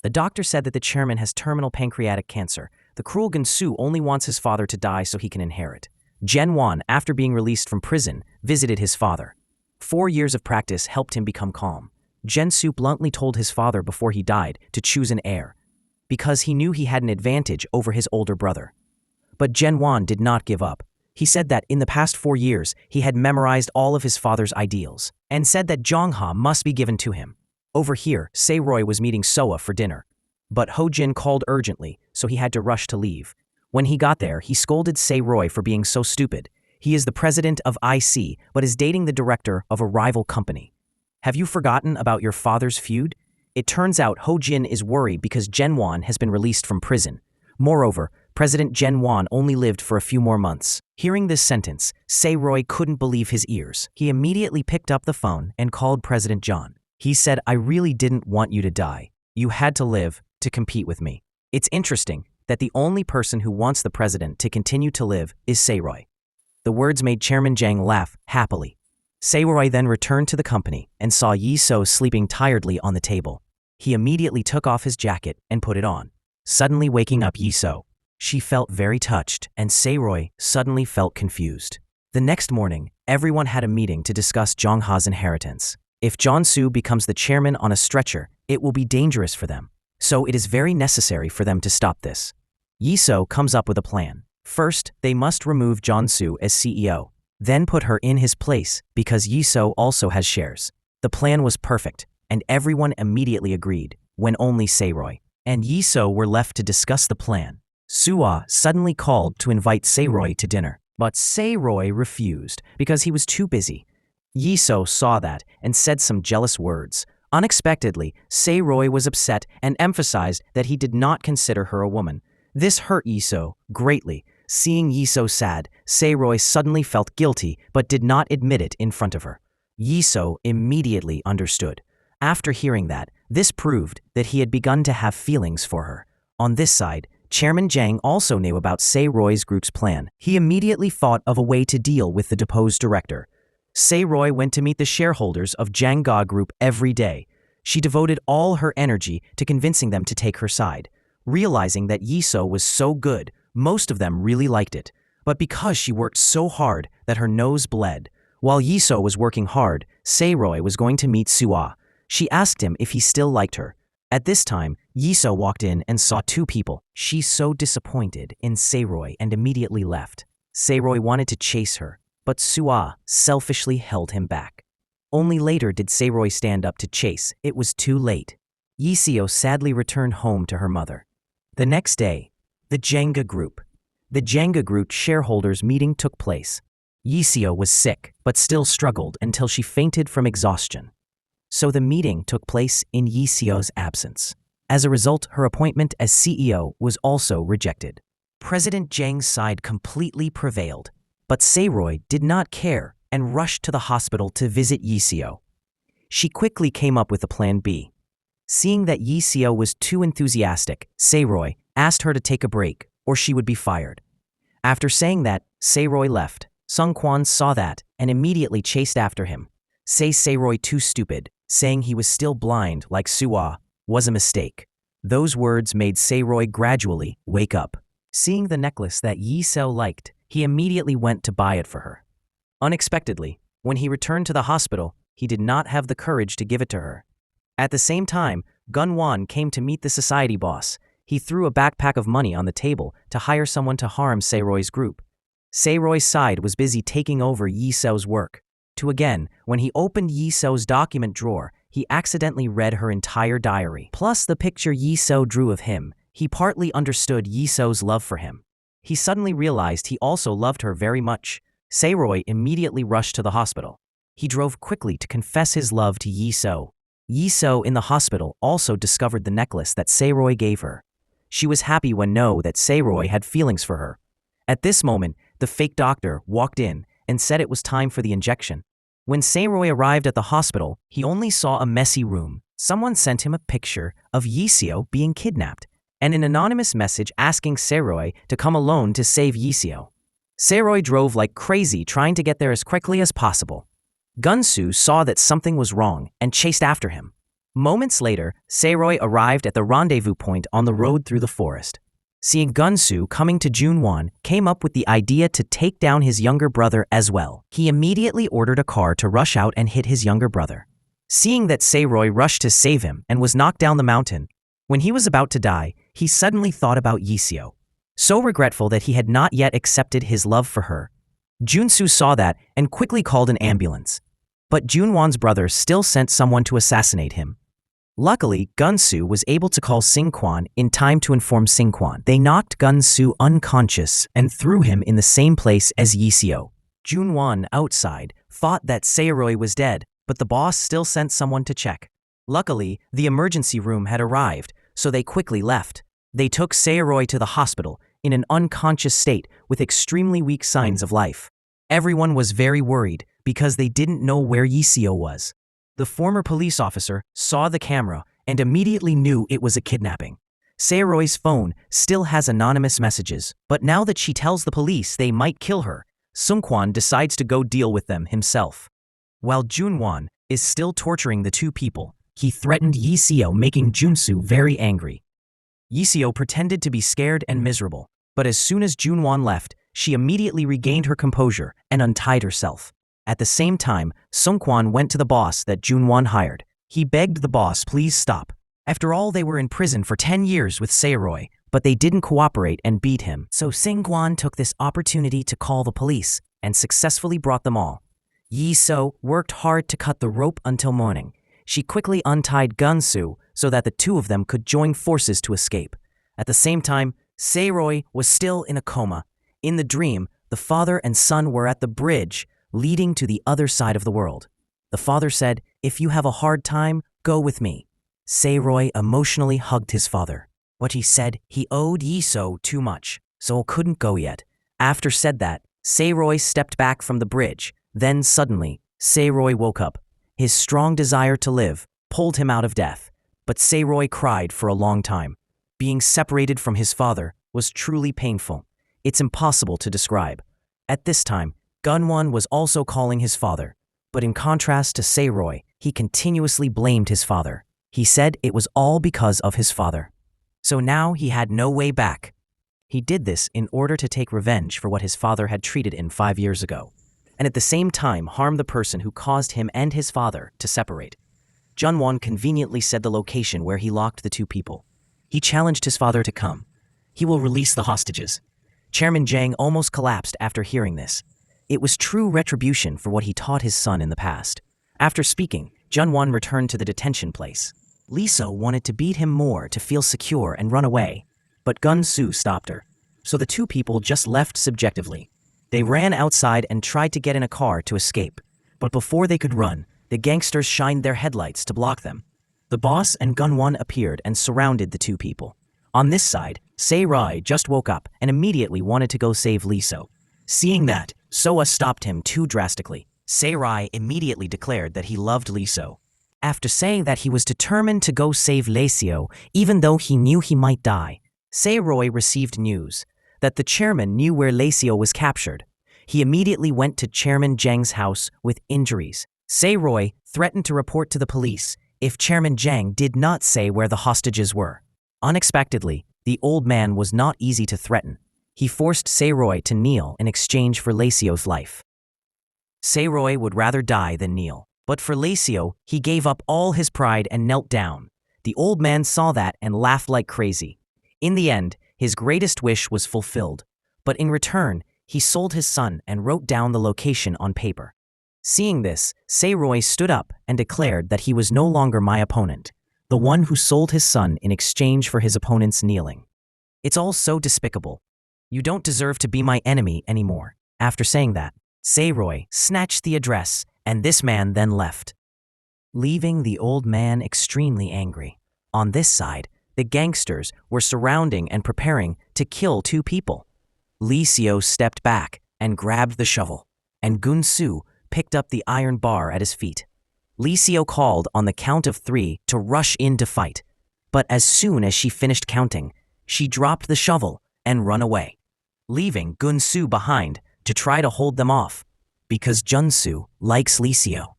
The doctor said that the chairman has terminal pancreatic cancer. The cruel Gunsu only wants his father to die so he can inherit. Zhenwan, after being released from prison, visited his father. 4 years of practice helped him become calm. Zhensu bluntly told his father before he died to choose an heir, because he knew he had an advantage over his older brother. But Zhenwan did not give up. He said that in the past 4 years, he had memorized all of his father's ideals, and said that Zhonghe must be given to him. Over here, Seiroy was meeting Soa for dinner. But Ho Jin called urgently, so he had to rush to leave. When he got there, he scolded Seiroy for being so stupid. He is the president of IC, but is dating the director of a rival company. Have you forgotten about your father's feud? It turns out Ho Jin is worried because Zhenwan has been released from prison. Moreover, President Zhenwan only lived for a few more months. Hearing this sentence, Seiroy couldn't believe his ears. He immediately picked up the phone and called President John. He said, "I really didn't want you to die. You had to live to compete with me." It's interesting that the only person who wants the president to continue to live is Seiroy. The words made Chairman Zhang laugh happily. Seiroy then returned to the company and saw Yi So sleeping tiredly on the table. He immediately took off his jacket and put it on, suddenly waking up Yi So. She felt very touched, and Seiroy suddenly felt confused. The next morning, everyone had a meeting to discuss Zhonghe's inheritance. If Jiansu becomes the chairman on a stretcher, it will be dangerous for them. So it is very necessary for them to stop this. Yi So comes up with a plan. First, they must remove Jiansu as CEO, then put her in his place because Yi So also has shares. The plan was perfect, and everyone immediately agreed, when only Seiroy and Yi So were left to discuss the plan. Suwa suddenly called to invite Seiroy to dinner, but Seiroy refused because he was too busy. Yi So saw that and said some jealous words. Unexpectedly, Seiroy was upset and emphasized that he did not consider her a woman. This hurt Yi So greatly. Seeing Yi So sad, Seiroy suddenly felt guilty but did not admit it in front of her. Yi So immediately understood. After hearing that, this proved that he had begun to have feelings for her. On this side, Chairman Zhang also knew about Seiroy's group's plan. He immediately thought of a way to deal with the deposed director. Seiroy went to meet the shareholders of Zhangga Group every day. She devoted all her energy to convincing them to take her side. Realizing that Yi So was so good, most of them really liked it. But because she worked so hard that her nose bled, while Yi So was working hard, Seiroy was going to meet Suwa. She asked him if he still liked her. At this time, Yi So walked in and saw 2 people. She's so disappointed in Seiroy and immediately left. Seiroy wanted to chase her, but Suwa selfishly held him back. Only later did Seiroy stand up to chase. It was too late. Yi So sadly returned home to her mother. The next day, the Zhangga Group. The Zhangga Group shareholders meeting took place. Yi So was sick, but still struggled until she fainted from exhaustion. So the meeting took place in Yi So's absence. As a result, her appointment as CEO was also rejected. President Zhang's side completely prevailed, but Seiroy did not care and rushed to the hospital to visit Yi So. She quickly came up with a plan B. Seeing that Yi So was too enthusiastic, Seiroy asked her to take a break or she would be fired. After saying that, Seiroy left. Sung Quan saw that and immediately chased after him. Say Seiroy too stupid, saying he was still blind like Suwa, was a mistake. Those words made Seiroy gradually wake up. Seeing the necklace that Yi So liked, he immediately went to buy it for her. Unexpectedly, when he returned to the hospital, he did not have the courage to give it to her. At the same time, Gunwan came to meet the society boss. He threw a backpack of money on the table to hire someone to harm Seiroy's group. Seiroy's side was busy taking over Yi So's work. When he opened Yi So's document drawer, he accidentally read her entire diary. Plus the picture Yi So drew of him, he partly understood Yi So's love for him. He suddenly realized he also loved her very much. Seiroy immediately rushed to the hospital. He drove quickly to confess his love to Yi So. Yi So in the hospital also discovered the necklace that Seiroy gave her. She was happy when know that Seiroy had feelings for her. At this moment, the fake doctor walked in and said it was time for the injection. When Seiroy arrived at the hospital, he only saw a messy room. Someone sent him a picture of Yi So being kidnapped and an anonymous message asking Seiroy to come alone to save Yi So. Seiroy drove like crazy trying to get there as quickly as possible. Gunsu saw that something was wrong and chased after him. Moments later, Saeroy arrived at the rendezvous point on the road through the forest. Seeing Gunsu coming to Junwon, came up with the idea to take down his younger brother as well. He immediately ordered a car to rush out and hit his younger brother. Seeing that Saeroy rushed to save him and was knocked down the mountain, when he was about to die, he suddenly thought about Yiseo. So regretful that he had not yet accepted his love for her. Junsu saw that and quickly called an ambulance. But Junwon's brother still sent someone to assassinate him. Luckily, Gunsu was able to call Singkwan in time to inform Singkwan. They knocked Gunsu unconscious and threw him in the same place as Yiseo. Junwon, outside, thought that Saeroy was dead, but the boss still sent someone to check. Luckily, the emergency room had arrived, so they quickly left. They took Saeroy to the hospital in an unconscious state with extremely weak signs of life. Everyone was very worried because they didn't know where Yiseo was. The former police officer saw the camera and immediately knew it was a kidnapping. Saeroy's phone still has anonymous messages, but now that she tells the police they might kill her, Sungkwan decides to go deal with them himself. While Junwon is still torturing the two people, he threatened Yiseo, making Junsu very angry. Yiseo pretended to be scared and miserable, but as soon as Junwon left, she immediately regained her composure and untied herself. At the same time, Sungkwan went to the boss that Junwon hired. He begged the boss please stop. After all, they were in prison for 10 years with Saeroy, but they didn't cooperate and beat him. So Sungkwan took this opportunity to call the police and successfully brought them all. Yiseo worked hard to cut the rope until morning. She quickly untied Gunsu so that the two of them could join forces to escape. At the same time, Saeroy was still in a coma. In the dream, the father and son were at the bridge leading to the other side of the world. The father said, "If you have a hard time, go with me." Saeroy emotionally hugged his father, but he said he owed Yiseo too much, so couldn't go yet. After said that, Saeroy stepped back from the bridge. Then suddenly, Saeroy woke up. His strong desire to live pulled him out of death, but Saeroy cried for a long time. Being separated from his father was truly painful. It's impossible to describe. At this time, Gunwon was also calling his father, but in contrast to Saeroy, he continuously blamed his father. He said it was all because of his father. So now he had no way back. He did this in order to take revenge for what his father had treated him 5 years ago, and at the same time harm the person who caused him and his father to separate. Junwon conveniently said the location where he locked the two people. He challenged his father to come. He will release the hostages. Chairman Jang almost collapsed after hearing this. It was true retribution for what he taught his son in the past. After speaking, Junwon returned to the detention place. Yiseo wanted to beat him more to feel secure and run away, but Gunsu stopped her. So the two people just left subjectively. They ran outside and tried to get in a car to escape, but before they could run, the gangsters shined their headlights to block them. The boss and Gunwon appeared and surrounded the two people. On this side, Saeroy just woke up and immediately wanted to go save Yiseo. Seeing that, Soa stopped him too drastically. Saeroy immediately declared that he loved Yiseo. After saying that he was determined to go save Yiseo, even though he knew he might die, Saeroy received news that the chairman knew where Yiseo was captured. He immediately went to Chairman Jang's house with injuries. Saeroy threatened to report to the police if Chairman Jang did not say where the hostages were. Unexpectedly, the old man was not easy to threaten. He forced Saeroy to kneel in exchange for Yiseo's life. Saeroy would rather die than kneel, but for Yiseo, he gave up all his pride and knelt down. The old man saw that and laughed like crazy. In the end, his greatest wish was fulfilled, but in return, he sold his son and wrote down the location on paper. Seeing this, Saeroy stood up and declared that he was no longer my opponent, the one who sold his son in exchange for his opponent's kneeling. It's all so despicable. You don't deserve to be my enemy anymore. After saying that, Saeroy snatched the address, and this man then left, leaving the old man extremely angry. On this side, the gangsters were surrounding and preparing to kill two people. Yiseo stepped back and grabbed the shovel, and Gunsu picked up the iron bar at his feet. Yiseo called on the count of 3 to rush in to fight, but as soon as she finished counting, she dropped the shovel and run away, leaving Gunsu behind to try to hold them off, because Junsu likes Yiseo.